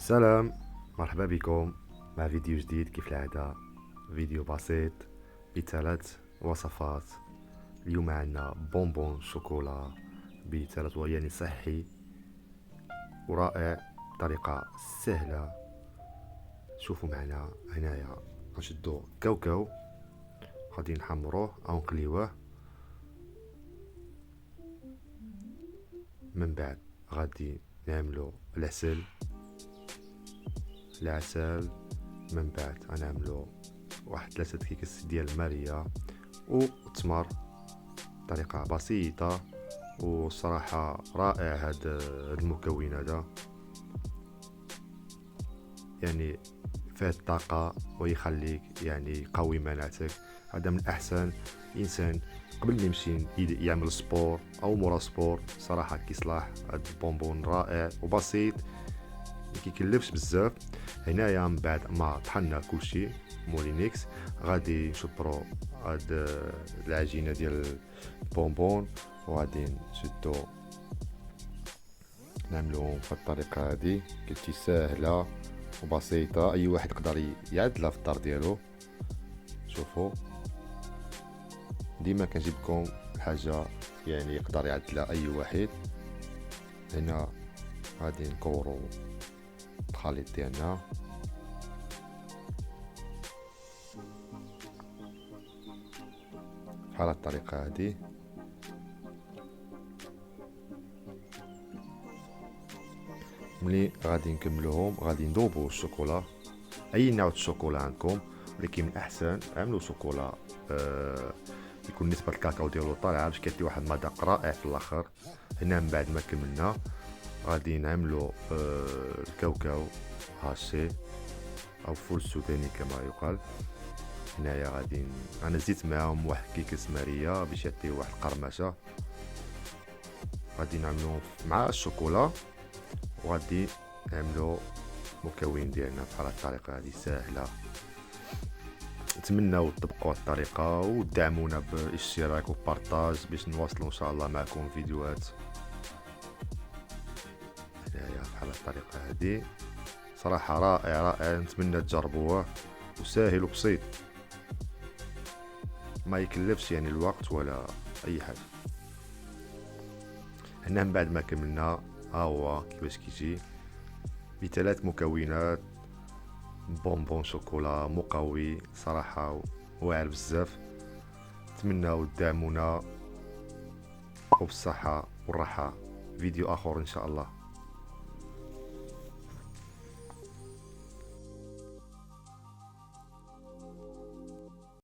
سلام، مرحبا بكم مع فيديو جديد كيف العادة. فيديو بسيط بثلاث وصفات. اليوم عندنا بونبون شوكولا بثلاث يعني صحي ورائع بطريقة سهلة. شوفوا معنا هنايا غنشدو كاوكاو، غادي نحمروه او نقليوه، من بعد غادي نعملو العسل، من بعد غنعملو واحد 3 كيكس ديال الماريا والتمر بطريقة بسيطة. وصراحة رائع هاد المكون هذا، يعني فيه الطاقة ويخليك يعني قوي مناعتك. هذا من أحسن إنسان قبل ما يمشي يعمل سبور أو مورا سبور. صراحة كيصلاح هاد البونبون رائع وبسيط، مكيكلفش بزاف. هنايا من بعد ما طحنا كلشي مولينيكس غادي نشبرو هاد العجينة ديال البونبون وغادي نشدو نعملوهم في الطريقة هادي. كتجي ساهلة وبسيطة، اي واحد يقدر يعدلها في الدار ديالو. شوفوا ديما كنجيب لكم حاجة يعني يقدر يعدلها اي واحد. هنا غادي نكورو الخليط ديالنا، بحال الطريقة هادي. ملي غادي نكملوهم غادي نذوبوا الشوكولا، اي نوع الشوكولا عندكم، ولكن من احسن عملوا شوكولا يكون نسبة الكاكاو ديالو طالعة باش كيعطي واحد المذاق رائع في الاخر. هنا من بعد ما كملنا غادي نعملوا الكاوكاو هاشي او فول سوداني كما يقال. هنايا غادي انا زدت معاهم واحد كيكس ماريا باش يعطيو واحد القرمشه. غادي نعملو مع الشوكولا وغادي نعملو المكون ديالنا بحال الطريقه هذه ساهله. نتمنىو تطبقوا الطريقه ودعمونا بالاشتراك وبارطاج باش نواصلوا ان شاء الله معكم فيديوهات. هنايا بحال الطريقه هذه صراحه رائع، نتمنى تجربوه، وساهل وبسيط، ما يكلفش يعني الوقت ولا اي حاجه. هنا من بعد ما كملنا ها هو كيفاش كيجي بثلاث مكونات. بونبون شوكولا مقوي صراحه واعر بزاف. نتمنىو تدعمونا وبالصحه والراحه. فيديو اخر ان شاء الله.